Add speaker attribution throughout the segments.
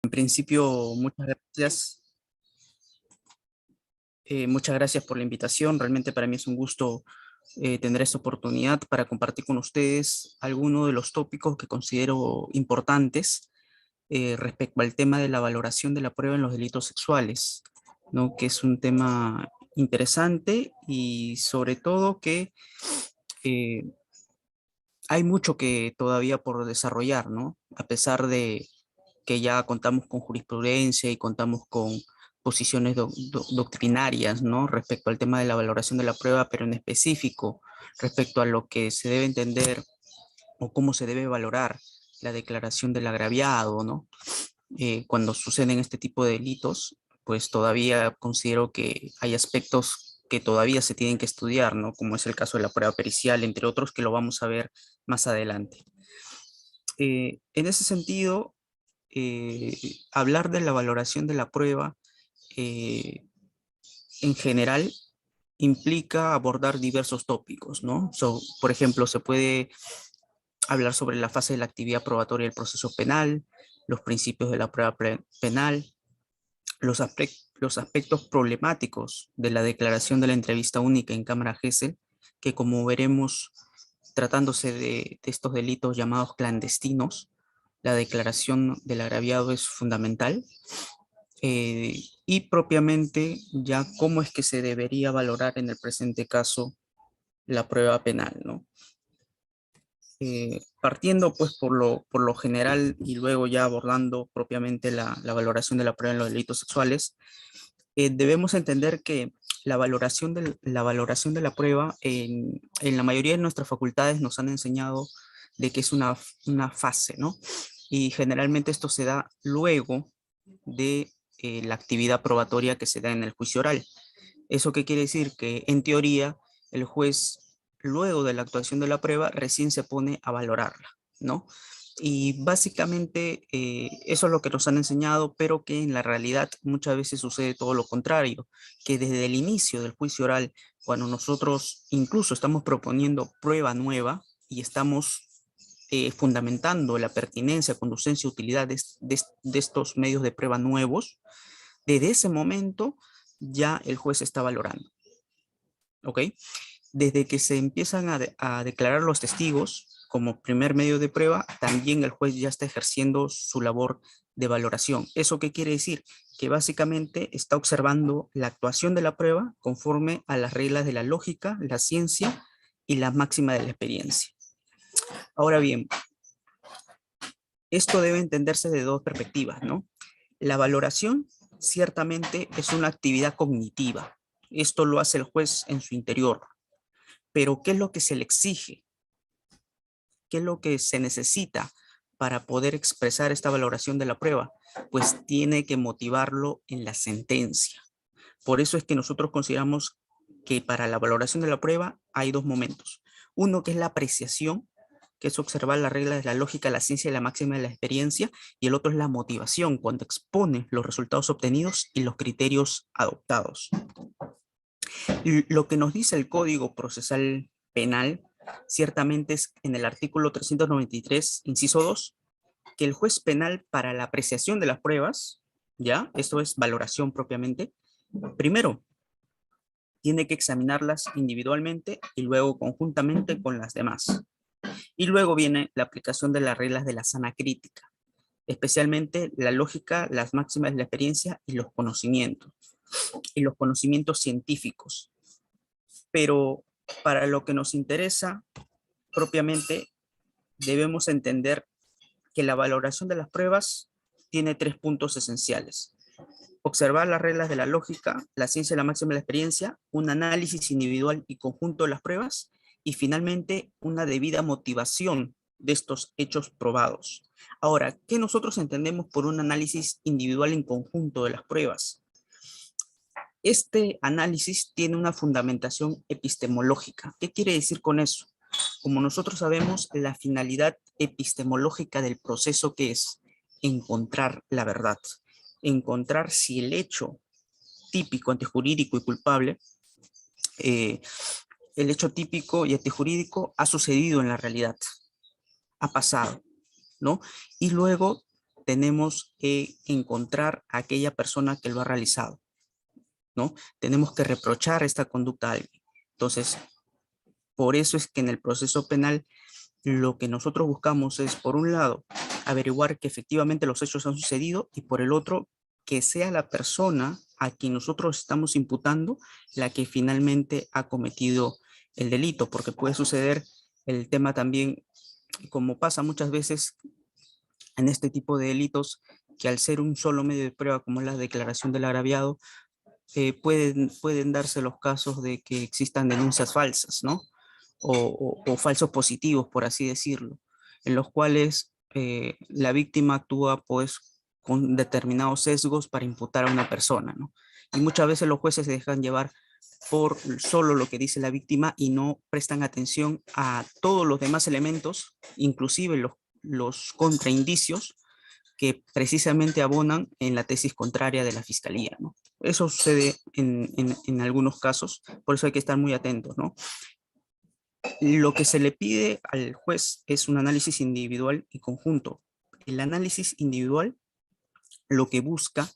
Speaker 1: En principio, muchas gracias. Muchas gracias por la invitación. Realmente para mí es un gusto tener esta oportunidad para compartir con ustedes algunos de los tópicos que considero importantes respecto al tema de la valoración de la prueba en los delitos sexuales, ¿no? Que es un tema interesante y sobre todo que eh, hay mucho que todavía por desarrollar, ¿no? A pesar de que ya contamos con jurisprudencia y contamos con posiciones doctrinarias, ¿no? Respecto al tema de la valoración de la prueba, pero en específico respecto a lo que se debe entender o cómo se debe valorar la declaración del agraviado, ¿no? Cuando suceden este tipo de delitos, pues todavía considero que hay aspectos que todavía se tienen que estudiar, ¿no? Como es el caso de la prueba pericial, entre otros, que lo vamos a ver más adelante. En ese sentido, hablar de la valoración de la prueba eh, en general implica abordar diversos tópicos, ¿no? Por ejemplo, se puede hablar sobre la fase de la actividad probatoria del proceso penal, los principios de la prueba penal, los aspectos problemáticos de la declaración de la entrevista única en cámara Gesell, que como veremos, tratándose de estos delitos llamados clandestinos, la declaración del agraviado es fundamental. Y propiamente ya cómo es que se debería valorar en el presente caso la prueba penal, ¿no? Partiendo pues por lo general y luego ya abordando propiamente la valoración de la prueba en los delitos sexuales, debemos entender que la valoración de la prueba en la mayoría de nuestras facultades nos han enseñado de que es una fase, ¿no? Y generalmente esto se da luego de la actividad probatoria que se da en el juicio oral. ¿Eso qué quiere decir? Que en teoría el juez, luego de la actuación de la prueba, recién se pone a valorarla, ¿no? Y básicamente eso es lo que nos han enseñado, pero que en la realidad muchas veces sucede todo lo contrario, que desde el inicio del juicio oral, cuando nosotros incluso estamos proponiendo prueba nueva y estamos fundamentando la pertinencia, conducencia, utilidad de estos medios de prueba nuevos, desde ese momento ya el juez está valorando, ¿ok? Desde que se empiezan a declarar los testigos como primer medio de prueba, también el juez ya está ejerciendo su labor de valoración. ¿Eso qué quiere decir? Que básicamente está observando la actuación de la prueba conforme a las reglas de la lógica, la ciencia y la máxima de la experiencia. Ahora bien, esto debe entenderse de dos perspectivas, ¿no? La valoración ciertamente es una actividad cognitiva. Esto lo hace el juez en su interior. Pero ¿qué es lo que se le exige? ¿Qué es lo que se necesita para poder expresar esta valoración de la prueba? Pues tiene que motivarlo en la sentencia. Por eso es que nosotros consideramos que para la valoración de la prueba hay dos momentos. Uno que es la apreciación, que es observar las reglas de la lógica, la ciencia y la máxima de la experiencia, y el otro es la motivación, cuando expone los resultados obtenidos y los criterios adoptados. Y lo que nos dice el Código Procesal Penal, ciertamente es en el artículo 393, inciso 2, que el juez penal para la apreciación de las pruebas, ¿ya? Esto es valoración propiamente, primero tiene que examinarlas individualmente y luego conjuntamente con las demás. Y luego viene la aplicación de las reglas de la sana crítica, especialmente la lógica, las máximas de la experiencia y los conocimientos científicos. Pero para lo que nos interesa propiamente, debemos entender que la valoración de las pruebas tiene tres puntos esenciales. Observar las reglas de la lógica, la ciencia, la máxima de la experiencia, un análisis individual y conjunto de las pruebas, y finalmente una debida motivación de estos hechos probados. Ahora, ¿qué nosotros entendemos por un análisis individual en conjunto de las pruebas? Este análisis tiene una fundamentación epistemológica. ¿Qué quiere decir con eso? Como nosotros sabemos, la finalidad epistemológica del proceso que es encontrar la verdad, encontrar si el hecho típico, antijurídico y culpable, eh, el hecho típico y antijurídico ha sucedido en la realidad, ha pasado, ¿no? Y luego tenemos que encontrar a aquella persona que lo ha realizado, ¿no? Tenemos que reprochar esta conducta a alguien. Entonces, por eso es que en el proceso penal lo que nosotros buscamos es, por un lado, averiguar que efectivamente los hechos han sucedido y por el otro, que sea la persona a quien nosotros estamos imputando la que finalmente ha cometido el delito, porque puede suceder el tema también, como pasa muchas veces en este tipo de delitos, que al ser un solo medio de prueba como la declaración del agraviado, pueden darse los casos de que existan denuncias falsas, ¿no? O falsos positivos, por así decirlo, en los cuales la víctima actúa pues con determinados sesgos para imputar a una persona, ¿no? Y muchas veces los jueces se dejan llevar por solo lo que dice la víctima y no prestan atención a todos los demás elementos, inclusive los contraindicios que precisamente abonan en la tesis contraria de la fiscalía, ¿no? Eso sucede en algunos casos, por eso hay que estar muy atentos, ¿no? Lo que se le pide al juez es un análisis individual y conjunto. El análisis individual lo que busca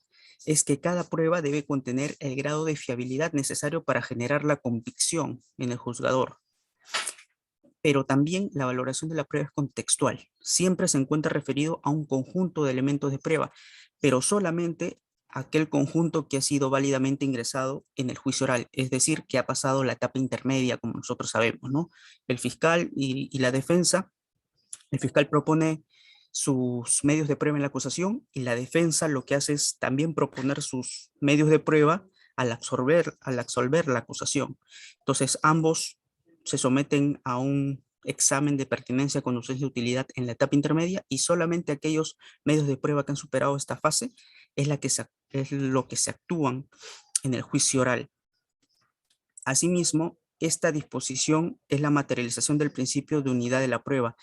Speaker 1: es que cada prueba debe contener el grado de fiabilidad necesario para generar la convicción en el juzgador. Pero también la valoración de la prueba es contextual. Siempre se encuentra referido a un conjunto de elementos de prueba, pero solamente aquel conjunto que ha sido válidamente ingresado en el juicio oral, es decir, que ha pasado la etapa intermedia, como nosotros sabemos, ¿no? El fiscal y la defensa, el fiscal propone sus medios de prueba en la acusación y la defensa lo que hace es también proponer sus medios de prueba al absolver la acusación. Entonces, ambos se someten a un examen de pertinencia, conducencia y utilidad en la etapa intermedia y solamente aquellos medios de prueba que han superado esta fase es lo que se actúan en el juicio oral. Asimismo, esta disposición es la materialización del principio de unidad de la prueba.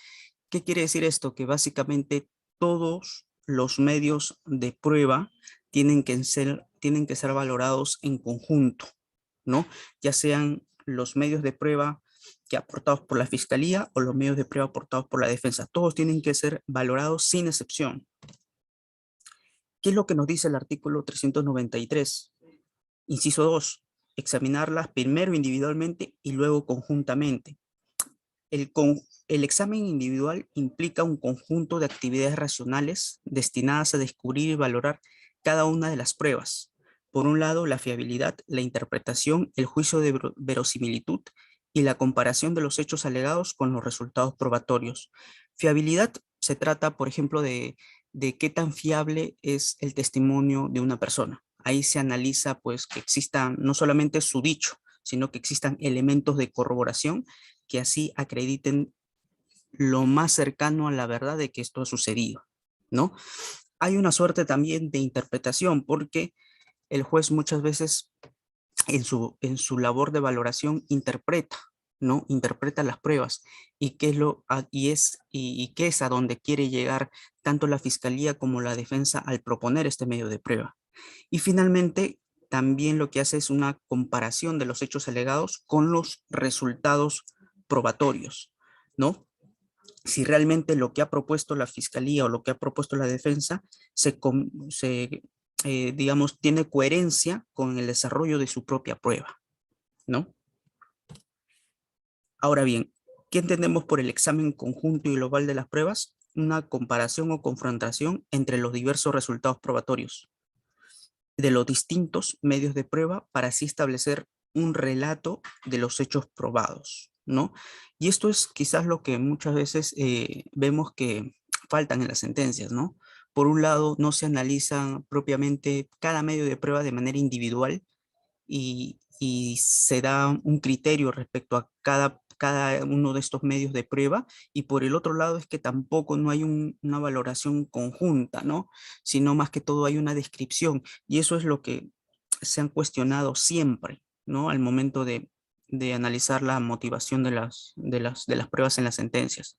Speaker 1: ¿Qué quiere decir esto? Que básicamente todos los medios de prueba tienen que ser valorados en conjunto, ¿no? Ya sean los medios de prueba que aportados por la fiscalía o los medios de prueba aportados por la defensa. Todos tienen que ser valorados sin excepción. ¿Qué es lo que nos dice el artículo 393? Inciso 2. Examinarlas primero individualmente y luego conjuntamente. El examen individual implica un conjunto de actividades racionales destinadas a descubrir y valorar cada una de las pruebas. Por un lado, la fiabilidad, la interpretación, el juicio de verosimilitud y la comparación de los hechos alegados con los resultados probatorios. Fiabilidad se trata, por ejemplo, de qué tan fiable es el testimonio de una persona. Ahí se analiza pues que exista no solamente su dicho, sino que existan elementos de corroboración que así acrediten lo más cercano a la verdad de que esto ha sucedido, ¿no? Hay una suerte también de interpretación porque el juez muchas veces en su labor de valoración interpreta, ¿no? Interpreta las pruebas y qué es a donde quiere llegar tanto la fiscalía como la defensa al proponer este medio de prueba. Y finalmente, también lo que hace es una comparación de los hechos alegados con los resultados probatorios, ¿no? Si realmente lo que ha propuesto la fiscalía o lo que ha propuesto la defensa digamos, tiene coherencia con el desarrollo de su propia prueba, ¿no? Ahora bien, ¿qué entendemos por el examen conjunto y global de las pruebas? Una comparación o confrontación entre los diversos resultados probatorios de los distintos medios de prueba para así establecer un relato de los hechos probados, ¿no? Y esto es quizás lo que muchas veces vemos que faltan en las sentencias, ¿no? Por un lado, no se analiza propiamente cada medio de prueba de manera individual y se da un criterio respecto a cada uno de estos medios de prueba, y por el otro lado es que tampoco no hay una valoración conjunta, ¿no? Sino más que todo hay una descripción, y eso es lo que se han cuestionado siempre, ¿no? Al momento de analizar la motivación de las pruebas en las sentencias.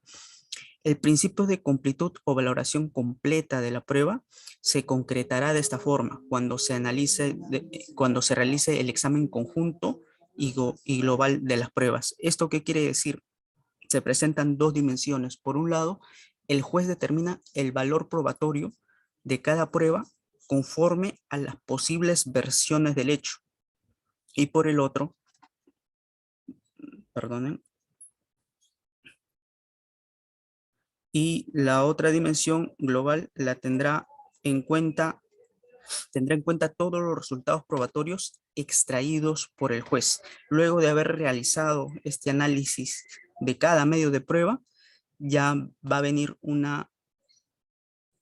Speaker 1: El principio de completud o valoración completa de la prueba se concretará de esta forma cuando se realice el examen conjunto y global de las pruebas. ¿Esto qué quiere decir? Se presentan dos dimensiones. Por un lado, el juez determina el valor probatorio de cada prueba conforme a las posibles versiones del hecho. Y por el otro, perdonen, y la otra dimensión global la tendrá en cuenta todos los resultados probatorios extraídos por el juez. Luego de haber realizado este análisis de cada medio de prueba, ya va a venir una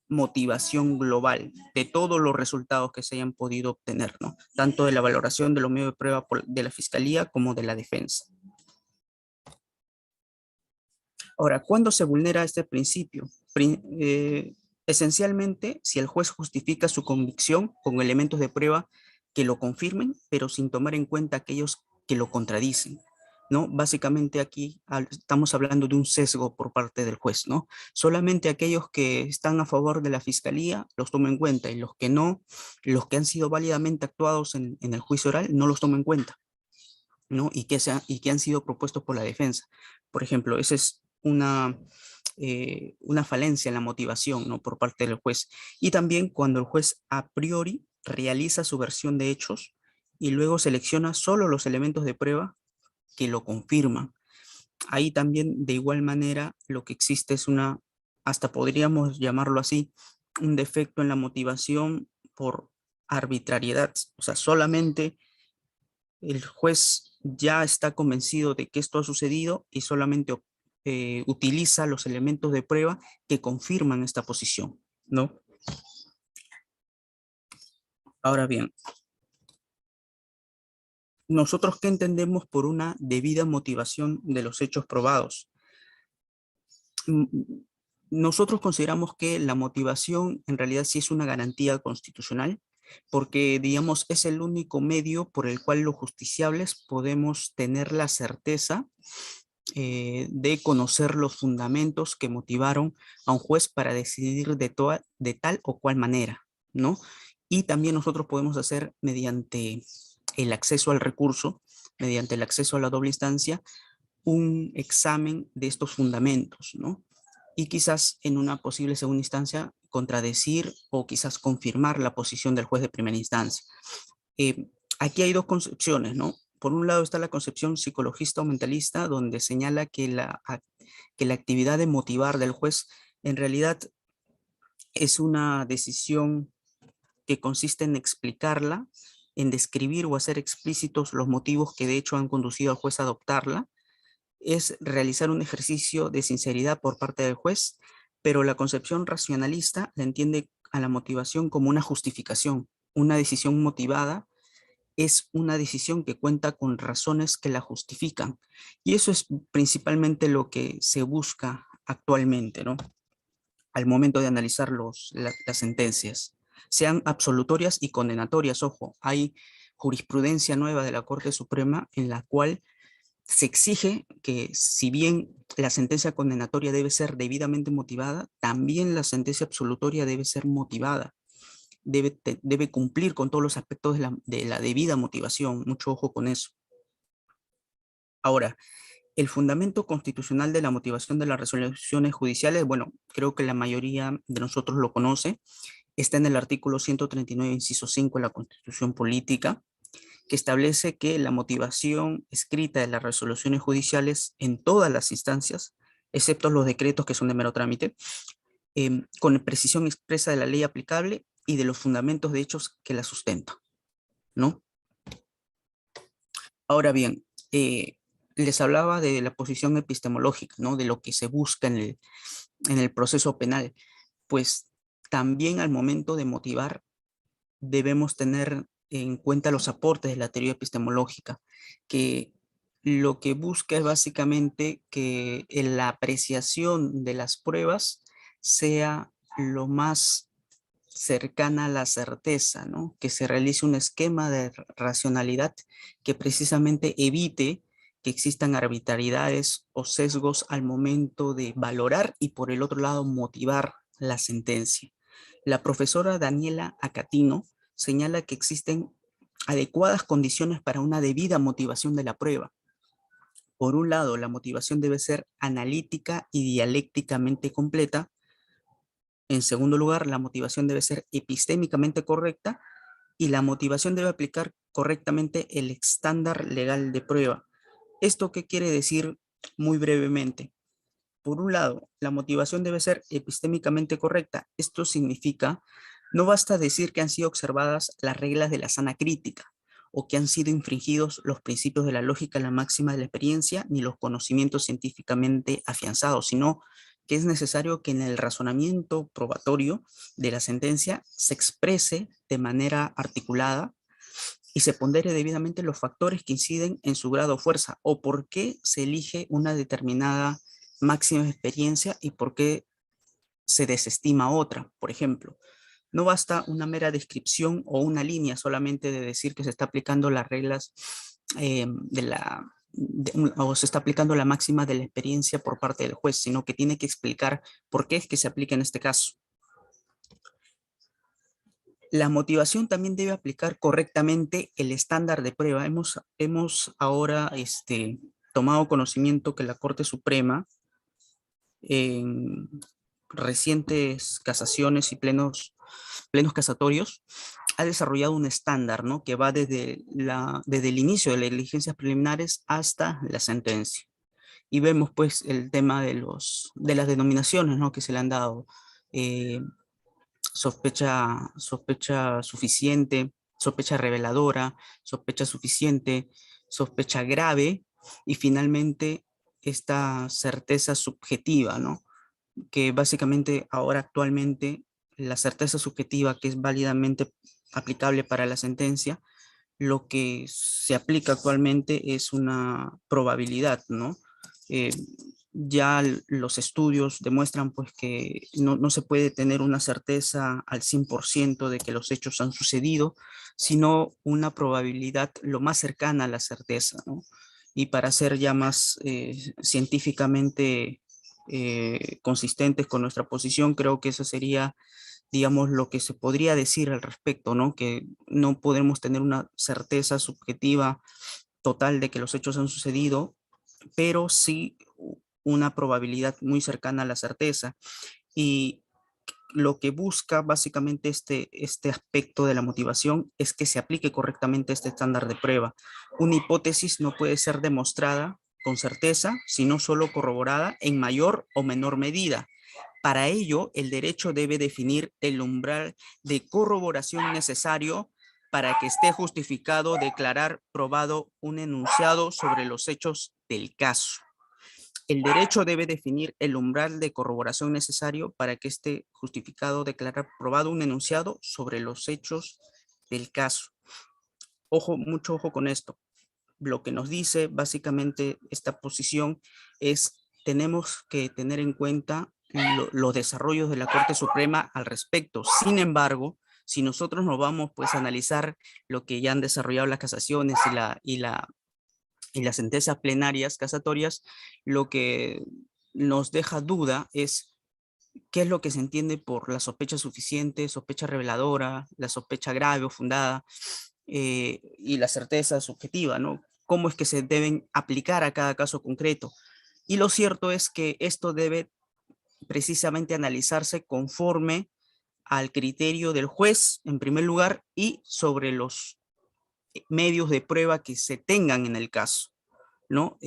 Speaker 1: motivación global de todos los resultados que se hayan podido obtener, ¿no? Tanto de la valoración de los medios de prueba de la fiscalía como de la defensa. Ahora, ¿cuándo se vulnera este principio? Esencialmente, si el juez justifica su convicción con elementos de prueba que lo confirmen, pero sin tomar en cuenta aquellos que lo contradicen, ¿no? Básicamente aquí estamos hablando de un sesgo por parte del juez, ¿no? Solamente aquellos que están a favor de la fiscalía los toma en cuenta y los que no, los que han sido válidamente actuados en el juicio oral, no los toma en cuenta, ¿no? Y que han sido propuestos por la defensa. Por ejemplo, esa es una falencia en la motivación, ¿no? Por parte del juez. Y también cuando el juez a priori realiza su versión de hechos y luego selecciona solo los elementos de prueba que lo confirman. Ahí también, de igual manera, lo que existe es hasta podríamos llamarlo así, un defecto en la motivación por arbitrariedad. O sea, solamente el juez ya está convencido de que esto ha sucedido y solamente utiliza los elementos de prueba que confirman esta posición, ¿no? Ahora bien, ¿nosotros qué entendemos por una debida motivación de los hechos probados? Nosotros consideramos que la motivación en realidad sí es una garantía constitucional, porque, digamos, es el único medio por el cual los justiciables podemos tener la certeza de conocer los fundamentos que motivaron a un juez para decidir de tal o cual manera, ¿no? Y también nosotros podemos hacer mediante el acceso al recurso, mediante el acceso a la doble instancia, un examen de estos fundamentos, ¿no? Y quizás en una posible segunda instancia contradecir o quizás confirmar la posición del juez de primera instancia. Eh, Aquí hay dos concepciones, ¿no? Por un lado está la concepción psicologista o mentalista, donde señala que la actividad de motivar del juez en realidad es una decisión que consiste en explicarla, en describir o hacer explícitos los motivos que de hecho han conducido al juez a adoptarla, es realizar un ejercicio de sinceridad por parte del juez, pero la concepción racionalista la entiende a la motivación como una justificación, una decisión motivada es una decisión que cuenta con razones que la justifican. Y eso es principalmente lo que se busca actualmente, ¿no? Al momento de analizar las sentencias, sean absolutorias y condenatorias. Ojo, hay jurisprudencia nueva de la Corte Suprema en la cual se exige que si bien la sentencia condenatoria debe ser debidamente motivada, también la sentencia absolutoria debe ser motivada. Debe cumplir con todos los aspectos de la debida motivación. Mucho ojo con eso. Ahora, el fundamento constitucional de la motivación de las resoluciones judiciales, bueno, creo que la mayoría de nosotros lo conoce, está en el artículo 139, inciso 5 de la Constitución Política, que establece que la motivación escrita de las resoluciones judiciales en todas las instancias, excepto los decretos que son de mero trámite, con precisión expresa de la ley aplicable y de los fundamentos de hechos que la sustentan, ¿no? Ahora bien, les hablaba de la posición epistemológica, ¿no? De lo que se busca en el proceso penal. Pues también al momento de motivar debemos tener en cuenta los aportes de la teoría epistemológica, que lo que busca es básicamente que en la apreciación de las pruebas sea lo más cercana a la certeza, ¿no? Que se realice un esquema de racionalidad que precisamente evite que existan arbitrariedades o sesgos al momento de valorar y por el otro lado motivar la sentencia. La profesora Daniela Acatino señala que existen adecuadas condiciones para una debida motivación de la prueba. Por un lado, la motivación debe ser analítica y dialécticamente completa, En segundo lugar, la motivación debe ser epistémicamente correcta y la motivación debe aplicar correctamente el estándar legal de prueba. ¿Esto qué quiere decir muy brevemente? Por un lado, la motivación debe ser epistémicamente correcta. Esto significa, no basta decir que han sido observadas las reglas de la sana crítica o que han sido infringidos los principios de la lógica, la máxima de la experiencia, ni los conocimientos científicamente afianzados, sino que es necesario que en el razonamiento probatorio de la sentencia se exprese de manera articulada y se pondere debidamente los factores que inciden en su grado o fuerza, o por qué se elige una determinada máxima experiencia y por qué se desestima otra. Por ejemplo, no basta una mera descripción o una línea solamente de decir que se está aplicando las reglas o se está aplicando la máxima de la experiencia por parte del juez, sino que tiene que explicar por qué es que se aplica en este caso. La motivación también debe aplicar correctamente el estándar de prueba. Hemos ahora tomado conocimiento que la Corte Suprema, en recientes casaciones y plenos casatorios, ha desarrollado un estándar, ¿no? Que va desde el inicio de las diligencias preliminares hasta la sentencia. Y vemos pues el tema de las denominaciones, ¿no? Que se le han dado. Eh, sospecha suficiente, sospecha reveladora, sospecha suficiente, sospecha grave y finalmente esta certeza subjetiva, ¿no? Que básicamente ahora actualmente la certeza subjetiva que es válidamente aplicable para la sentencia, lo que se aplica actualmente es una probabilidad, ¿no? Eh, ya los estudios demuestran pues que no se puede tener una certeza al 100% de que los hechos han sucedido, sino una probabilidad lo más cercana a la certeza, ¿no? Y para ser ya más científicamente consistentes con nuestra posición, creo que eso sería, digamos, lo que se podría decir al respecto, ¿no? Que no podemos tener una certeza subjetiva total de que los hechos han sucedido, pero sí una probabilidad muy cercana a la certeza. Y lo que busca básicamente este aspecto de la motivación es que se aplique correctamente este estándar de prueba. Una hipótesis no puede ser demostrada con certeza, sino solo corroborada en mayor o menor medida. Para ello, el derecho debe definir el umbral de corroboración necesario para que esté justificado declarar probado un enunciado sobre los hechos del caso. El derecho debe definir el umbral de corroboración necesario para que esté justificado declarar probado un enunciado sobre los hechos del caso. Ojo, mucho ojo con esto. Lo que nos dice básicamente esta posición es tenemos que tener en cuenta los desarrollos de la Corte Suprema al respecto. Sin embargo, si nosotros nos vamos pues a analizar lo que ya han desarrollado las casaciones y las sentencias plenarias casatorias, lo que nos deja duda es qué es lo que se entiende por la sospecha suficiente, sospecha reveladora, la sospecha grave o fundada y la certeza subjetiva, ¿no? Cómo es que se deben aplicar a cada caso concreto. Y lo cierto es que esto debe precisamente analizarse conforme al criterio del juez, en primer lugar, y sobre los medios de prueba que se tengan en el caso, ¿no?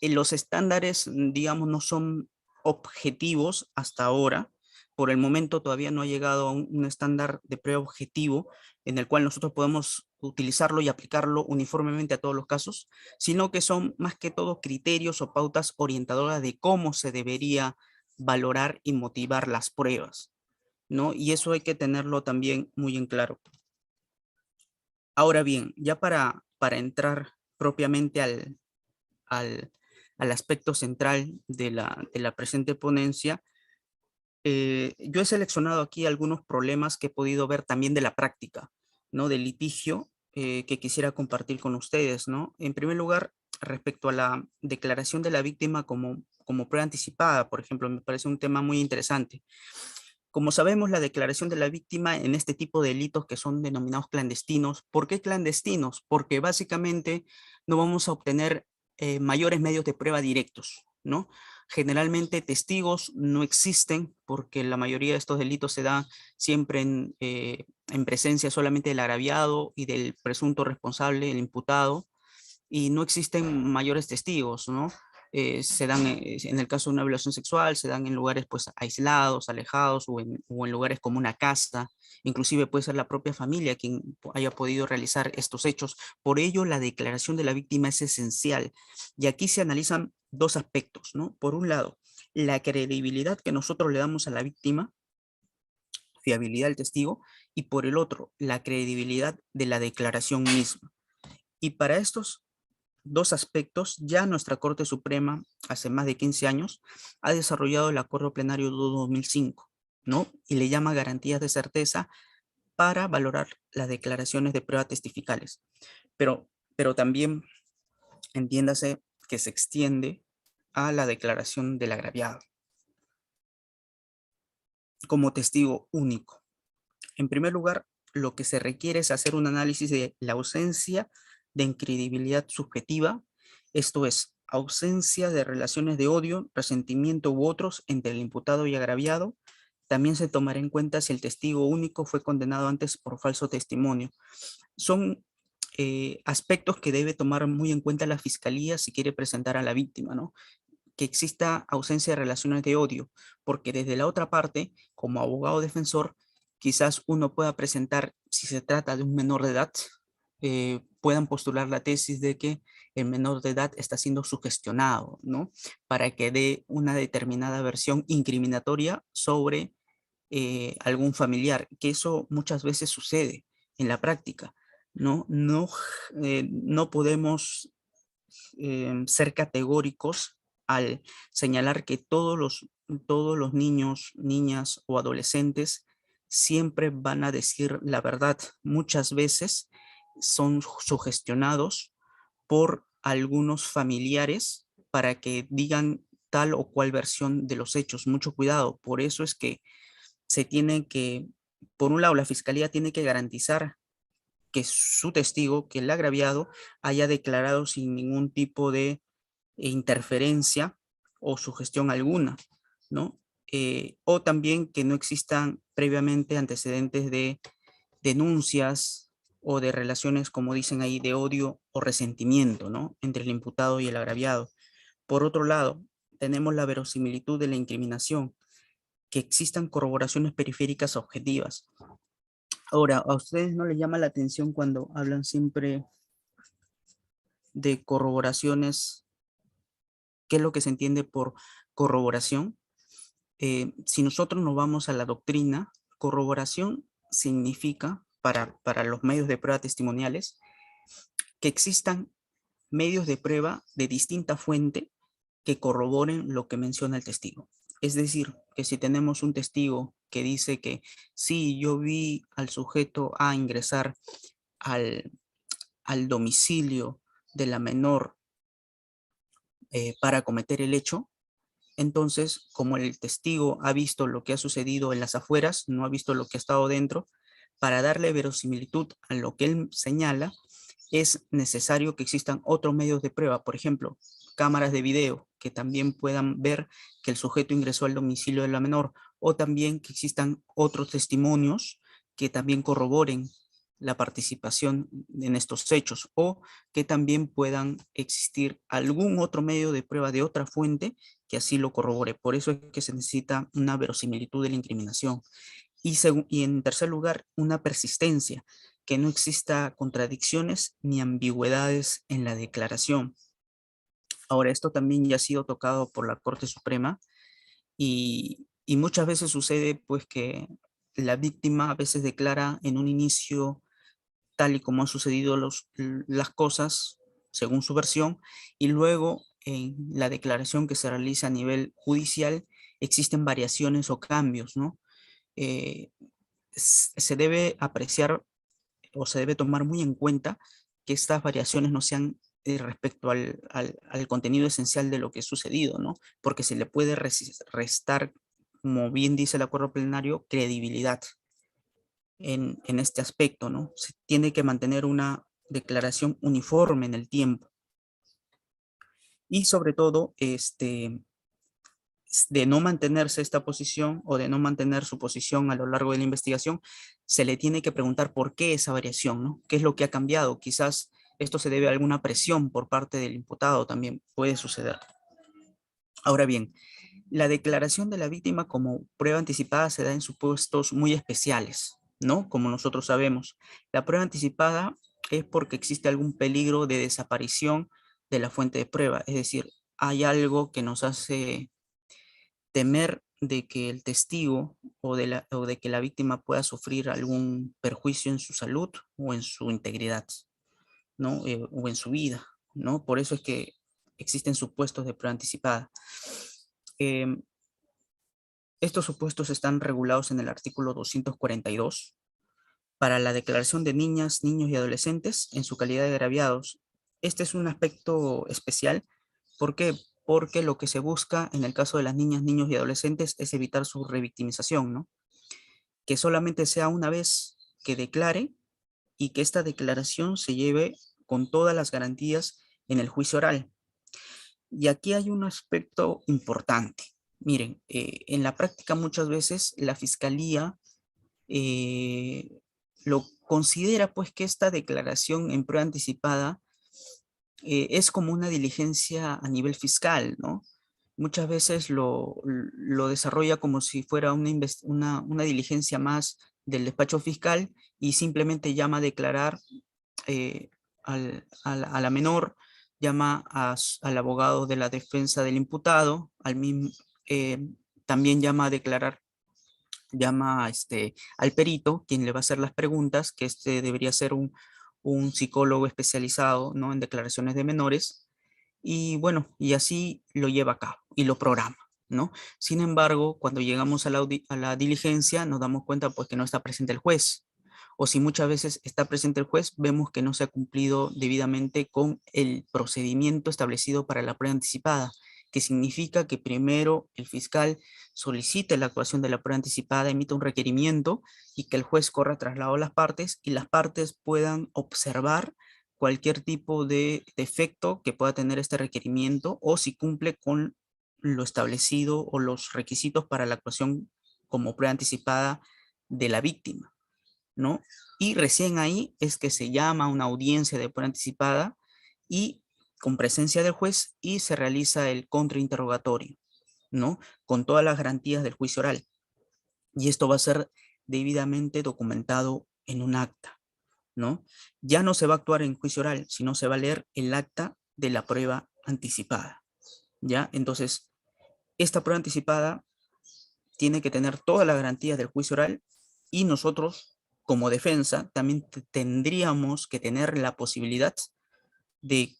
Speaker 1: Los estándares, digamos, no son objetivos hasta ahora. Por el momento todavía no ha llegado a un estándar de prueba objetivo en el cual nosotros podemos utilizarlo y aplicarlo uniformemente a todos los casos, sino que son más que todo criterios o pautas orientadoras de cómo se debería valorar y motivar las pruebas, ¿no? Y eso hay que tenerlo también muy en claro. Ahora bien, ya para entrar propiamente al, al aspecto central de la presente ponencia, yo he seleccionado aquí algunos problemas que he podido ver también de la práctica, ¿no? Del litigio que quisiera compartir con ustedes, ¿no? En primer lugar, respecto a la declaración de la víctima como prueba anticipada, por ejemplo, me parece un tema muy interesante. Como sabemos, la declaración de la víctima en este tipo de delitos que son denominados clandestinos, ¿por qué clandestinos? Porque básicamente no vamos a obtener mayores medios de prueba directos, ¿no? Generalmente testigos no existen porque la mayoría de estos delitos se dan siempre en presencia solamente del agraviado y del presunto responsable, el imputado, y no existen mayores testigos, ¿no? Se dan, en el caso de una violación sexual, se dan en lugares pues aislados, alejados o en lugares como una casa, inclusive puede ser la propia familia quien haya podido realizar estos hechos. Por ello, la declaración de la víctima es esencial. Y aquí se analizan dos aspectos, ¿no? Por un lado, la credibilidad que nosotros le damos a la víctima, fiabilidad del testigo, y por el otro, la credibilidad de la declaración misma. Y para estos dos aspectos, ya nuestra Corte Suprema, hace más de 15 años, ha desarrollado el Acuerdo Plenario 2005, ¿no? Y le llama garantías de certeza para valorar las declaraciones de prueba testificales. Pero también entiéndase que se extiende a la declaración del agraviado como testigo único. En primer lugar, lo que se requiere es hacer un análisis de la ausencia de incredibilidad subjetiva, esto es, ausencia de relaciones de odio, resentimiento u otros entre el imputado y agraviado. También se tomará en cuenta si el testigo único fue condenado antes por falso testimonio. Son aspectos que debe tomar muy en cuenta la fiscalía si quiere presentar a la víctima, ¿no? Que exista ausencia de relaciones de odio, porque desde la otra parte, como abogado defensor, quizás uno pueda presentar, si se trata de un menor de edad, puedan postular la tesis de que el menor de edad está siendo sugestionado, ¿no? Para que dé una determinada versión incriminatoria sobre algún familiar, que eso muchas veces sucede en la práctica, ¿no? No podemos ser categóricos al señalar que todos los niños, niñas o adolescentes siempre van a decir la verdad. Muchas veces son sugestionados por algunos familiares para que digan tal o cual versión de los hechos. Mucho cuidado. Por eso es que se tiene que, por un lado, la fiscalía tiene que garantizar que su testigo, que el agraviado, haya declarado sin ningún tipo de interferencia o sugestión alguna, ¿no? O también que no existan previamente antecedentes de denuncias o de relaciones, como dicen ahí, de odio o resentimiento, ¿no? Entre el imputado y el agraviado. Por otro lado, tenemos la verosimilitud de la incriminación, que existan corroboraciones periféricas objetivas. Ahora, ¿a ustedes no les llama la atención cuando hablan siempre de corroboraciones? ¿Qué es lo que se entiende por corroboración? Si nosotros nos vamos a la doctrina, corroboración significa, para los medios de prueba testimoniales, que existan medios de prueba de distinta fuente que corroboren lo que menciona el testigo. Es decir, que si tenemos un testigo que dice que sí, yo vi al sujeto a ingresar al, al domicilio de la menor para cometer el hecho, entonces, como el testigo ha visto lo que ha sucedido en las afueras, no ha visto lo que ha estado dentro, para darle verosimilitud a lo que él señala, es necesario que existan otros medios de prueba, por ejemplo, cámaras de video que también puedan ver que el sujeto ingresó al domicilio de la menor, o también que existan otros testimonios que también corroboren la participación en estos hechos, o que también puedan existir algún otro medio de prueba de otra fuente que así lo corrobore. Por eso es que se necesita una verosimilitud de la incriminación. Y en tercer lugar, una persistencia, que no exista contradicciones ni ambigüedades en la declaración. Ahora, esto también ya ha sido tocado por la Corte Suprema y muchas veces sucede pues que la víctima a veces declara en un inicio tal y como han sucedido las cosas según su versión, y luego en la declaración que se realiza a nivel judicial existen variaciones o cambios, ¿no? Eh, se debe apreciar o se debe tomar muy en cuenta que estas variaciones no sean respecto al contenido esencial de lo que ha sucedido, ¿no? Porque se le puede restar, como bien dice el acuerdo plenario, credibilidad en este aspecto, ¿no? Se tiene que mantener una declaración uniforme en el tiempo. Y sobre todo, de no mantenerse esta posición o de no mantener su posición a lo largo de la investigación, se le tiene que preguntar por qué esa variación, ¿no? ¿Qué es lo que ha cambiado? Quizás esto se debe a alguna presión por parte del imputado, también puede suceder. Ahora bien, la declaración de la víctima como prueba anticipada se da en supuestos muy especiales, ¿no? Como nosotros sabemos. La prueba anticipada es porque existe algún peligro de desaparición de la fuente de prueba, es decir, hay algo que nos hace temer de que el testigo o de que la víctima pueda sufrir algún perjuicio en su salud o en su integridad, ¿no? O en su vida, ¿no? Por eso es que existen supuestos de prueba anticipada. Em, Estos supuestos están regulados en el artículo 242 para la declaración de niñas, niños y adolescentes en su calidad de agraviados. Este es un aspecto especial. ¿Por qué? Porque lo que se busca en el caso de las niñas, niños y adolescentes es evitar su revictimización, ¿no? Que solamente sea una vez que declare y que esta declaración se lleve con todas las garantías en el juicio oral. Y aquí hay un aspecto importante. Miren, en la práctica muchas veces la fiscalía eh, lo considera pues que esta declaración en prueba anticipada es como una diligencia a nivel fiscal, ¿no? Muchas veces lo desarrolla como si fuera una diligencia más del despacho fiscal y simplemente llama a declarar a la menor, llama al abogado de la defensa del imputado, eh, también llama a declarar, llama al perito, quien le va a hacer las preguntas, que este debería ser un psicólogo especializado, ¿no? En declaraciones de menores, y bueno, y así lo lleva a cabo y lo programa, ¿no? Sin embargo, cuando llegamos a a la diligencia, nos damos cuenta pues que no está presente el juez, o si muchas veces está presente el juez, vemos que no se ha cumplido debidamente con el procedimiento establecido para la prueba anticipada, que significa que primero el fiscal solicite la actuación de la prueba anticipada, emite un requerimiento y que el juez corra traslado a las partes y las partes puedan observar cualquier tipo de defecto que pueda tener este requerimiento o si cumple con lo establecido o los requisitos para la actuación como prueba anticipada de la víctima, ¿no? Y recién ahí es que se llama a una audiencia de prueba anticipada y con presencia del juez y se realiza el contrainterrogatorio, ¿no? Con todas las garantías del juicio oral. Y esto va a ser debidamente documentado en un acta, ¿no? Ya no se va a actuar en juicio oral, sino se va a leer el acta de la prueba anticipada, ¿ya? Entonces, esta prueba anticipada tiene que tener todas las garantías del juicio oral y nosotros, como defensa, también tendríamos que tener la posibilidad de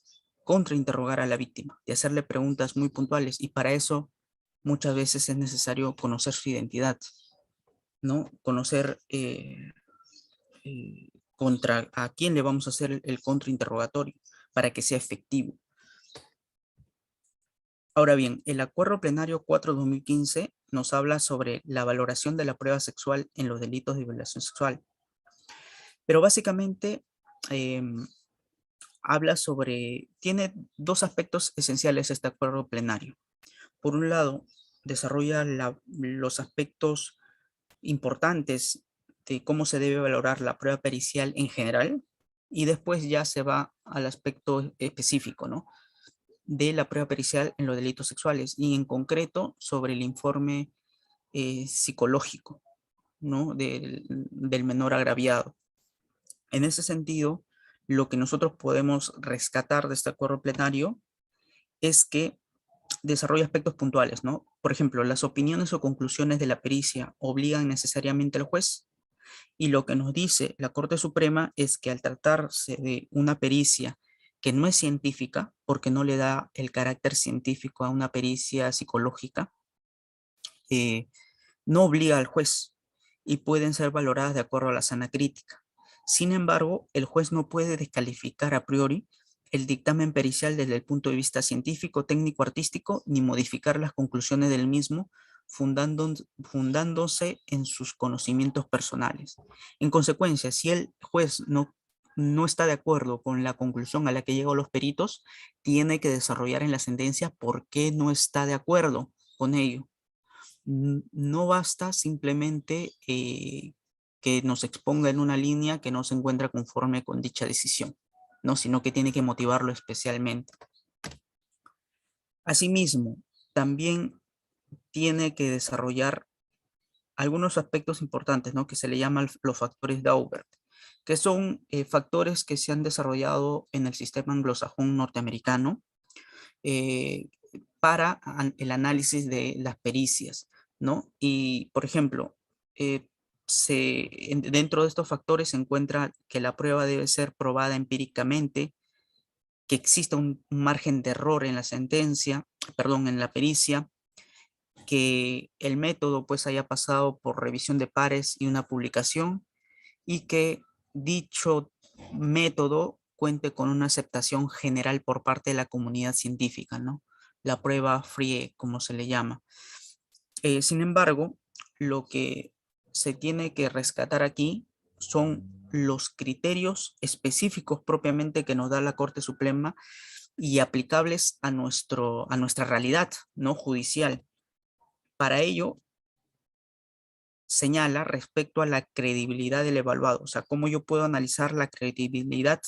Speaker 1: contrainterrogar a la víctima, de hacerle preguntas muy puntuales y para eso muchas veces es necesario conocer su identidad, ¿no? Conocer contra a quién le vamos a hacer el contrainterrogatorio para que sea efectivo. Ahora bien, el Acuerdo Plenario 4/2015 nos habla sobre la valoración de la prueba sexual en los delitos de violación sexual. Pero básicamente habla sobre, tiene dos aspectos esenciales este Acuerdo Plenario. Por un lado, desarrolla los aspectos importantes de cómo se debe valorar la prueba pericial en general y después ya se va al aspecto específico, ¿no? De la prueba pericial en los delitos sexuales y en concreto sobre el informe psicológico, ¿no? Del menor agraviado. En ese sentido, lo que nosotros podemos rescatar de este acuerdo plenario es que desarrolla aspectos puntuales, ¿no? Por ejemplo, las opiniones o conclusiones de la pericia obligan necesariamente al juez y lo que nos dice la Corte Suprema es que al tratarse de una pericia que no es científica, porque no le da el carácter científico a una pericia psicológica, eh, no obliga al juez y pueden ser valoradas de acuerdo a la sana crítica. Sin embargo, el juez no puede descalificar a priori el dictamen pericial desde el punto de vista científico, técnico, artístico, ni modificar las conclusiones del mismo fundándose en sus conocimientos personales. En consecuencia, si el juez no está de acuerdo con la conclusión a la que llegan los peritos, tiene que desarrollar en la sentencia por qué no está de acuerdo, con ello. No basta simplemente que nos exponga en una línea que no se encuentra conforme con dicha decisión, ¿no? Sino que tiene que motivarlo especialmente. Asimismo, también tiene que desarrollar algunos aspectos importantes, ¿no? Que se le llaman los factores Daubert, que son factores que se han desarrollado en el sistema anglosajón norteamericano eh, para el análisis de las pericias, ¿no? Y, por ejemplo, dentro de estos factores se encuentra que la prueba debe ser probada empíricamente, que exista un margen de error en la sentencia, perdón, en la pericia, que el método pues haya pasado por revisión de pares y una publicación y que dicho método cuente con una aceptación general por parte de la comunidad científica, ¿no? La prueba FRIE, como se le llama. Sin embargo, lo que se tiene que rescatar aquí son los criterios específicos propiamente que nos da la Corte Suprema y aplicables a nuestra realidad, ¿no? Judicial. Para ello, señala respecto a la credibilidad del evaluado, o sea, cómo yo puedo analizar la credibilidad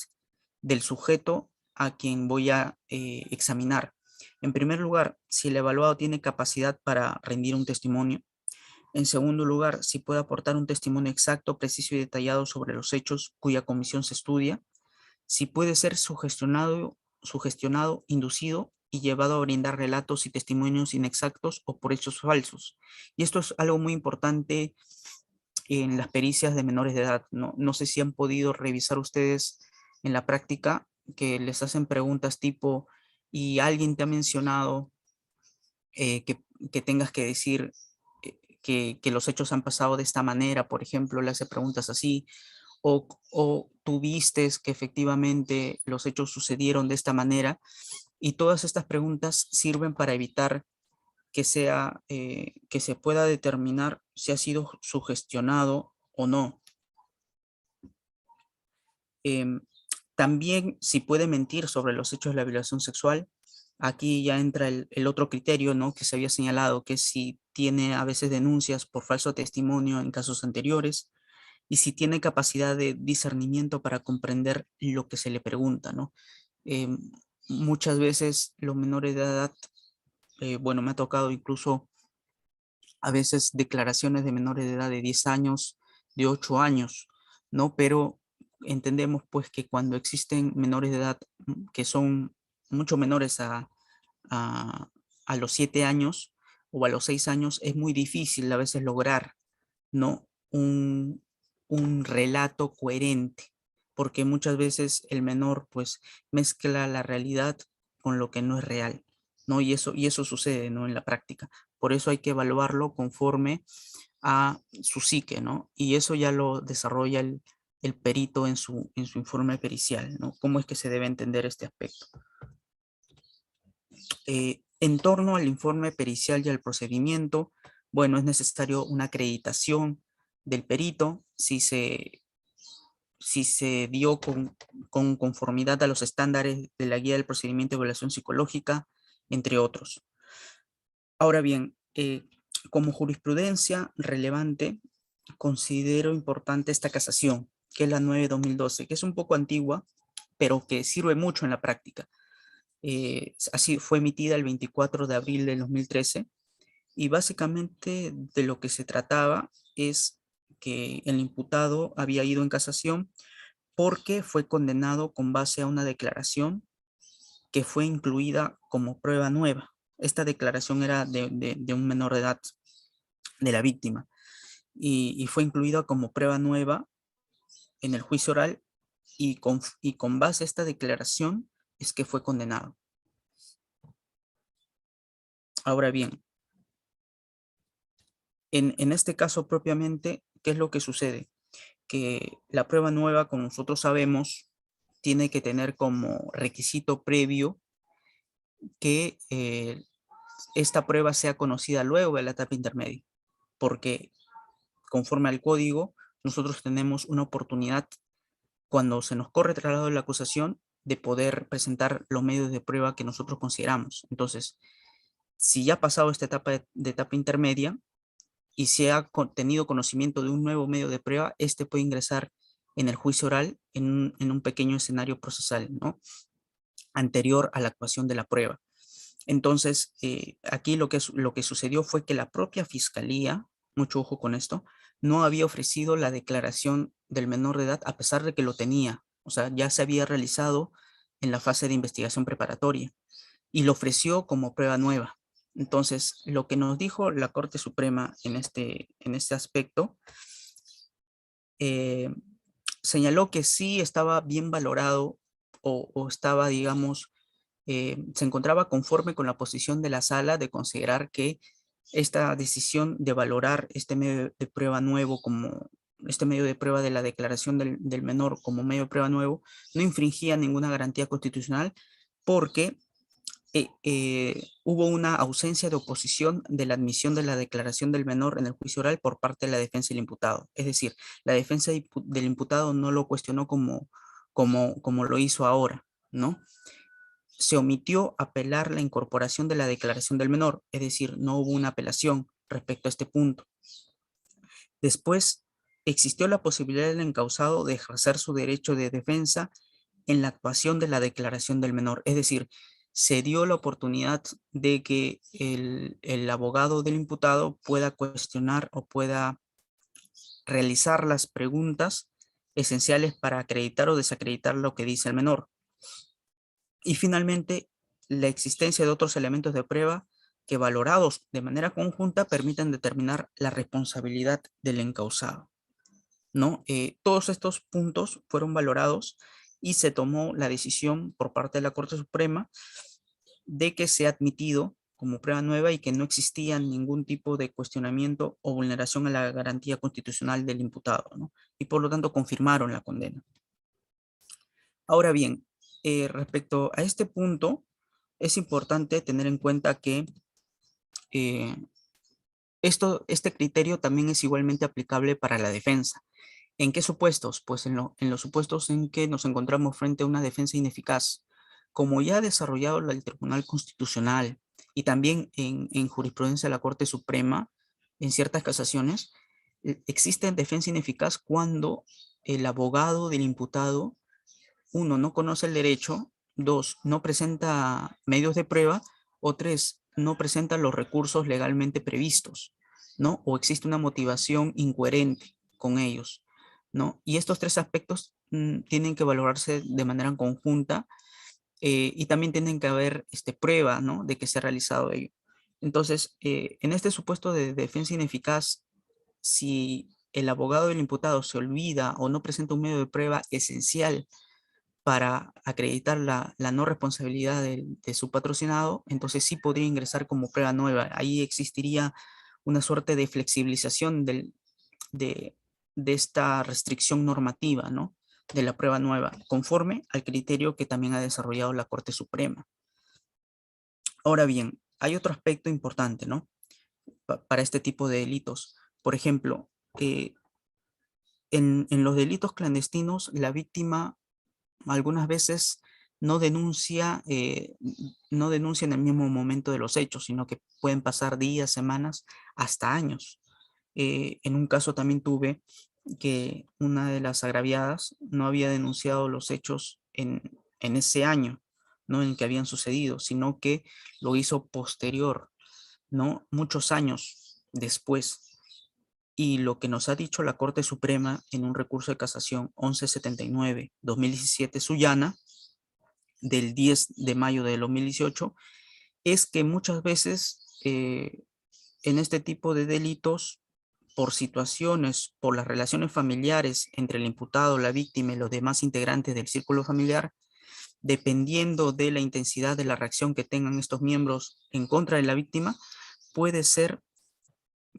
Speaker 1: del sujeto a quien voy a examinar. En primer lugar, si el evaluado tiene capacidad para rendir un testimonio. En segundo lugar, si puede aportar un testimonio exacto, preciso y detallado sobre los hechos cuya comisión se estudia. Si puede ser sugestionado, inducido y llevado a brindar relatos y testimonios inexactos o por hechos falsos. Y esto es algo muy importante en las pericias de menores de edad. No sé si han podido revisar ustedes en la práctica que les hacen preguntas tipo, y alguien te ha mencionado que tengas que decir que los hechos han pasado de esta manera, por ejemplo, le hace preguntas así, o tú vistes que efectivamente los hechos sucedieron de esta manera, y todas estas preguntas sirven para evitar que se pueda determinar si ha sido sugestionado o no. Em, También si puede mentir sobre los hechos de la violación sexual, aquí ya entra el otro criterio, ¿no? Que se había señalado, que si tiene a veces denuncias por falso testimonio en casos anteriores y si tiene capacidad de discernimiento para comprender lo que se le pregunta, ¿no? Em, Muchas veces los menores de edad, bueno, me ha tocado incluso a veces declaraciones de menores de edad de 10 años, de 8 años, ¿no? Pero entendemos pues que cuando existen menores de edad que son mucho menores a, a los 7 años o a los 6 años, es muy difícil a veces lograr, ¿no? Un relato coherente, porque muchas veces el menor pues mezcla la realidad con lo que no es real, ¿no? Y eso sucede, ¿no? En la práctica. Por eso hay que evaluarlo conforme a su psique, ¿no? Y eso ya lo desarrolla el perito en su informe pericial, ¿no? ¿Cómo es que se debe entender este aspecto? En torno al informe pericial y al procedimiento, bueno, es necesario una acreditación del perito si se dio con conformidad a los estándares de la guía del procedimiento de evaluación psicológica, entre otros. Ahora bien, como jurisprudencia relevante, considero importante esta casación, que es la 9/2012, que es un poco antigua, pero que sirve mucho en la práctica. Así fue emitida el 24 de abril del 2013 y básicamente de lo que se trataba es que el imputado había ido en casación porque fue condenado con base a una declaración que fue incluida como prueba nueva. Esta declaración era de un menor de edad, de la víctima, y fue incluida como prueba nueva en el juicio oral y con base a esta declaración es que fue condenado. Ahora bien, en este caso propiamente, ¿qué es lo que sucede? Que la prueba nueva, como nosotros sabemos, tiene que tener como requisito previo que esta prueba sea conocida luego de la etapa intermedia, porque conforme al código, nosotros tenemos una oportunidad cuando se nos corre traslado de la acusación de poder presentar los medios de prueba que nosotros consideramos. Entonces, Si ya ha pasado esta etapa de etapa intermedia y se ha tenido conocimiento de un nuevo medio de prueba, este puede ingresar en el juicio oral en un pequeño escenario procesal, ¿no? Anterior a la actuación de la prueba. Entonces, aquí lo que sucedió fue que la propia fiscalía, mucho ojo con esto, no había ofrecido la declaración del menor de edad a pesar de que lo tenía. O sea, ya se había realizado en la fase de investigación preparatoria y lo ofreció como prueba nueva. Entonces, lo que nos dijo la Corte Suprema en este aspecto, eh, señaló que sí estaba bien valorado o estaba, digamos, se encontraba conforme con la posición de la sala de considerar que esta decisión de valorar este medio de prueba nuevo como este medio de prueba de la declaración del menor como medio de prueba nuevo no infringía ninguna garantía constitucional porque hubo una ausencia de oposición de la admisión de la declaración del menor en el juicio oral por parte de la defensa del imputado. Es decir, la defensa del imputado no lo cuestionó como lo hizo ahora, ¿no? Se omitió apelar la incorporación de la declaración del menor, es decir, no hubo una apelación respecto a este punto. Después, existió la posibilidad del encausado de ejercer su derecho de defensa en la actuación de la declaración del menor, es decir, se dio la oportunidad de que el abogado del imputado pueda cuestionar o pueda realizar las preguntas esenciales para acreditar o desacreditar lo que dice el menor. Y finalmente, la existencia de otros elementos de prueba que valorados de manera conjunta permiten determinar la responsabilidad del encausado, ¿no? Todos estos puntos fueron valorados y se tomó la decisión por parte de la Corte Suprema de que se ha admitido como prueba nueva y que no existía ningún tipo de cuestionamiento o vulneración a la garantía constitucional del imputado, ¿no? Y por lo tanto confirmaron la condena. Ahora bien, respecto a este punto, es importante tener en cuenta que eh, este criterio también es igualmente aplicable para la defensa. ¿En qué supuestos? Pues en los supuestos en que nos encontramos frente a una defensa ineficaz. Como ya ha desarrollado el Tribunal Constitucional y también en jurisprudencia de la Corte Suprema, en ciertas casaciones, existe defensa ineficaz cuando el abogado del imputado, uno, no conoce el derecho, dos, no presenta medios de prueba, o tres, no presenta los recursos legalmente previstos, ¿no? O existe una motivación incoherente con ellos, ¿no? Y estos tres aspectos tienen que valorarse de manera conjunta y también tienen que haber prueba, ¿no? De que se ha realizado ello. Entonces, en este supuesto de defensa ineficaz, si el abogado del imputado se olvida o no presenta un medio de prueba esencial para acreditar la no responsabilidad de su patrocinado, entonces sí podría ingresar como prueba nueva. Ahí existiría una suerte de flexibilización de, de esta restricción normativa, ¿no? De la prueba nueva, conforme al criterio que también ha desarrollado la Corte Suprema. Ahora bien, hay otro aspecto importante, ¿no? Para este tipo de delitos. Por ejemplo, en los delitos clandestinos, la víctima algunas veces no denuncia, no denuncia en el mismo momento de los hechos, sino que pueden pasar días, semanas, hasta años. En un caso también tuve que una de las agraviadas no había denunciado los hechos en ese año, ¿no? En el que habían sucedido, sino que lo hizo posterior, ¿no? Muchos años después. Y lo que nos ha dicho la Corte Suprema en un recurso de casación 1179-2017 Sullana, del 10 de mayo de 2018, es que muchas veces en este tipo de delitos, por situaciones, por las relaciones familiares entre el imputado, la víctima y los demás integrantes del círculo familiar, dependiendo de la intensidad de la reacción que tengan estos miembros en contra de la víctima, puede ser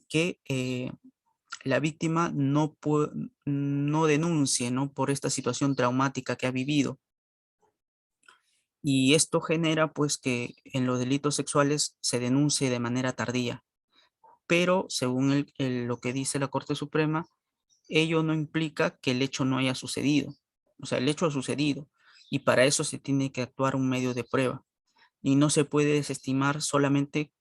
Speaker 1: que la víctima no denuncie, ¿no? Por esta situación traumática que ha vivido. Y esto genera pues que en los delitos sexuales se denuncie de manera tardía. Pero según lo que dice la Corte Suprema, ello no implica que el hecho no haya sucedido. O sea, el hecho ha sucedido y para eso se tiene que actuar un medio de prueba. Y no se puede desestimar solamente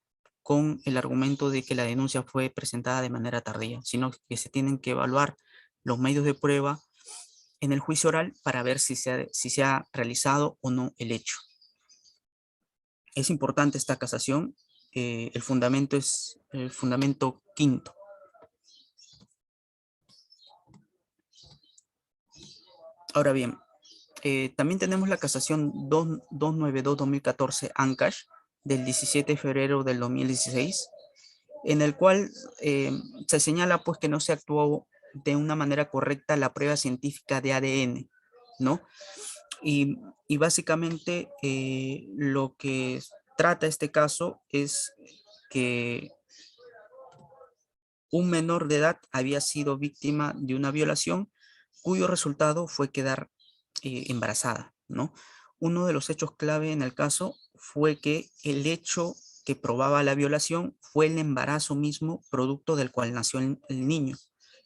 Speaker 1: con el argumento de que la denuncia fue presentada de manera tardía, sino que se tienen que evaluar los medios de prueba en el juicio oral para ver si se ha realizado o no el hecho. Es importante esta casación. El fundamento es el fundamento quinto. Ahora bien, también tenemos la casación 292-2014 Ancash del 17 de febrero del 2016, en el cual se señala pues que no se actuó de una manera correcta la prueba científica de ADN, ¿no? Y básicamente lo que trata este caso es que un menor de edad había sido víctima de una violación cuyo resultado fue quedar embarazada, ¿no? Uno de los hechos clave en el caso fue que el hecho que probaba la violación fue el embarazo mismo, producto del cual nació el niño,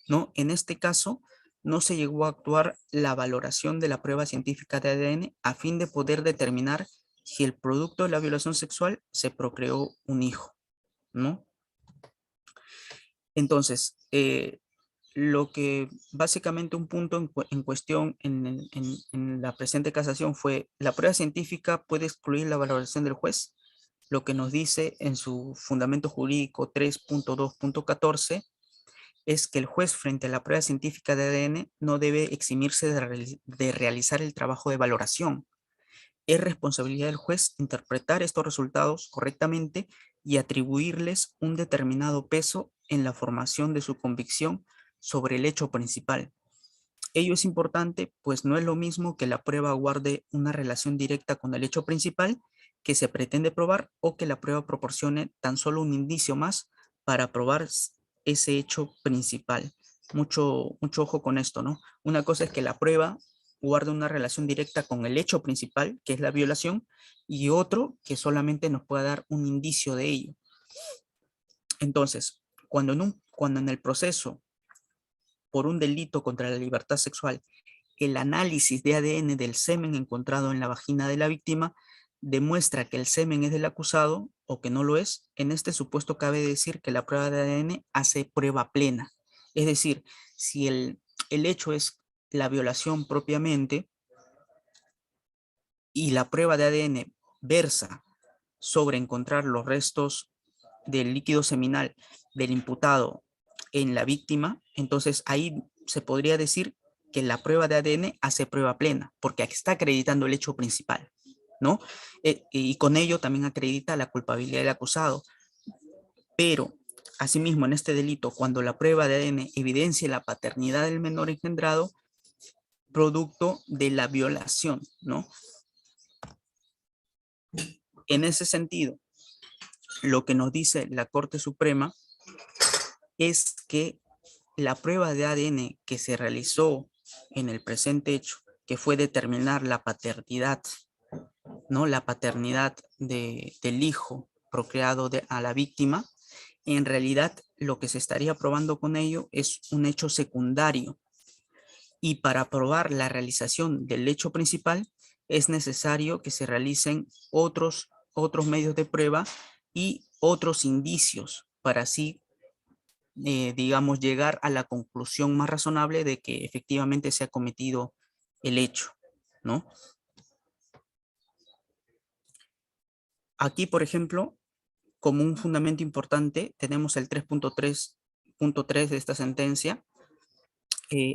Speaker 1: ¿no? En este caso, no se llegó a actuar la valoración de la prueba científica de ADN a fin de poder determinar si el producto de la violación sexual se procreó un hijo, ¿no? Entonces, lo que básicamente un punto en cuestión en la presente casación fue: la prueba científica puede excluir la valoración del juez. Lo que nos dice en su fundamento jurídico 3.2.14 es que el juez, frente a la prueba científica de ADN, no debe eximirse de realizar el trabajo de valoración. Es responsabilidad del juez interpretar estos resultados correctamente y atribuirles un determinado peso en la formación de su convicción sobre el hecho principal. Ello es importante, pues no es lo mismo que la prueba guarde una relación directa con el hecho principal que se pretende probar, o que la prueba proporcione tan solo un indicio más para probar ese hecho principal. Mucho ojo con esto, ¿no? Una cosa es que la prueba guarde una relación directa con el hecho principal, que es la violación, y otro que solamente nos pueda dar un indicio de ello. Entonces, cuando en el proceso por un delito contra la libertad sexual, el análisis de ADN del semen encontrado en la vagina de la víctima demuestra que el semen es del acusado o que no lo es, en este supuesto cabe decir que la prueba de ADN hace prueba plena. Es decir, si el hecho es la violación propiamente y la prueba de ADN versa sobre encontrar los restos del líquido seminal del imputado en la víctima, entonces ahí se podría decir que la prueba de ADN hace prueba plena, porque está acreditando el hecho principal, ¿no? Y con ello también acredita la culpabilidad del acusado. Pero, asimismo, en este delito, cuando la prueba de ADN evidencia la paternidad del menor engendrado, producto de la violación, ¿no? En ese sentido, lo que nos dice la Corte Suprema es que la prueba de ADN que se realizó en el presente hecho, que fue determinar la paternidad, ¿no? La paternidad del hijo procreado a la víctima, en realidad lo que se estaría probando con ello es un hecho secundario. Y para probar la realización del hecho principal es necesario que se realicen otros medios de prueba y otros indicios para así digamos, llegar a la conclusión más razonable de que efectivamente se ha cometido el hecho, ¿no? Aquí, por ejemplo, como un fundamento importante, tenemos el 3.3 de esta sentencia.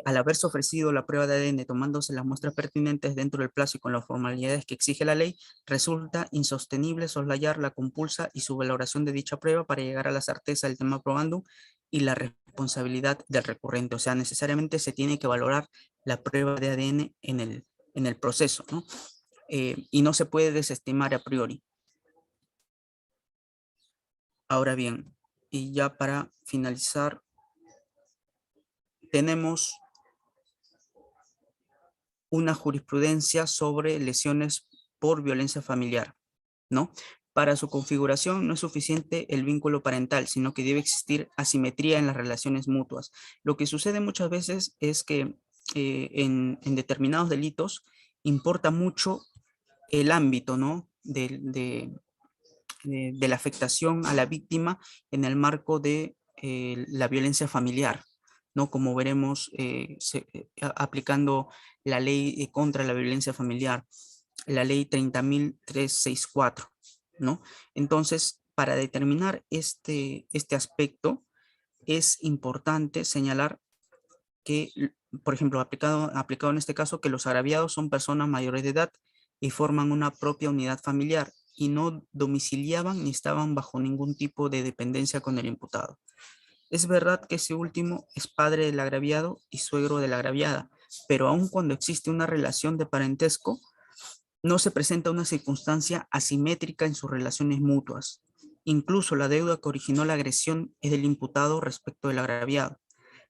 Speaker 1: Al haberse ofrecido la prueba de ADN tomándose las muestras pertinentes dentro del plazo y con las formalidades que exige la ley, resulta insostenible soslayar la compulsa y su valoración de dicha prueba para llegar a la certeza del tema probando y la responsabilidad del recurrente. O sea, necesariamente se tiene que valorar la prueba de ADN en el proceso, ¿no? Y no se puede desestimar a priori. Ahora bien, y ya para finalizar, tenemos una jurisprudencia sobre lesiones por violencia familiar, ¿no? Para su configuración no es suficiente el vínculo parental, sino que debe existir asimetría en las relaciones mutuas. Lo que sucede muchas veces es que en determinados delitos importa mucho el ámbito, ¿no? de la afectación a la víctima en el marco de la violencia familiar, ¿no? Como veremos aplicando la ley contra la violencia familiar, la ley 30.364, ¿no? Entonces, para determinar este aspecto, es importante señalar que, por ejemplo, aplicado en este caso, que los agraviados son personas mayores de edad y forman una propia unidad familiar y no domiciliaban ni estaban bajo ningún tipo de dependencia con el imputado. Es verdad que ese último es padre del agraviado y suegro de la agraviada, pero aun cuando existe una relación de parentesco, no se presenta una circunstancia asimétrica en sus relaciones mutuas. Incluso la deuda que originó la agresión es del imputado respecto del agraviado.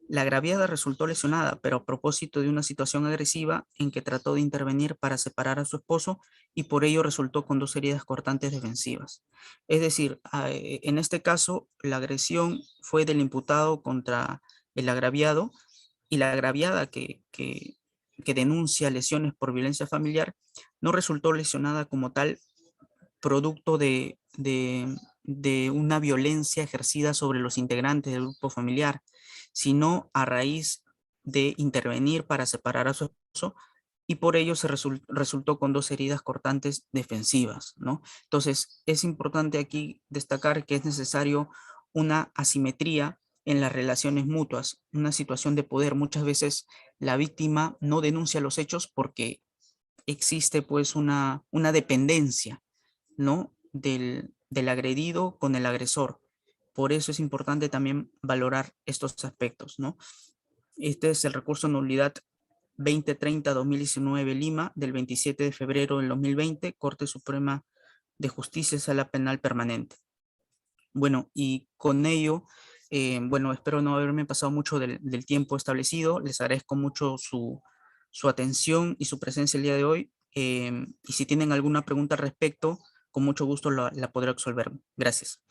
Speaker 1: La agraviada resultó lesionada, pero a propósito de una situación agresiva en que trató de intervenir para separar a su esposo y por ello resultó con 2 heridas cortantes defensivas. Es decir, en este caso, la agresión fue del imputado contra el agraviado y la agraviada que denuncia lesiones por violencia familiar no resultó lesionada como tal producto de una violencia ejercida sobre los integrantes del grupo familiar, sino a raíz de intervenir para separar a su esposo y por ello resultó con 2 heridas cortantes defensivas, ¿no? Entonces, es importante aquí destacar que es necesario una asimetría en las relaciones mutuas, una situación de poder. Muchas veces la víctima no denuncia los hechos porque existe pues una dependencia, ¿no? Del agredido con el agresor. Por eso es importante también valorar estos aspectos, ¿no? Este es el recurso de nulidad 2030-2019 Lima, del 27 de febrero del 2020, Corte Suprema de Justicia, Sala Penal Permanente. Bueno, y con ello, bueno, espero no haberme pasado mucho del tiempo establecido. Les agradezco mucho su atención y su presencia el día de hoy. Y si tienen alguna pregunta al respecto, con mucho gusto la podré resolver. Gracias.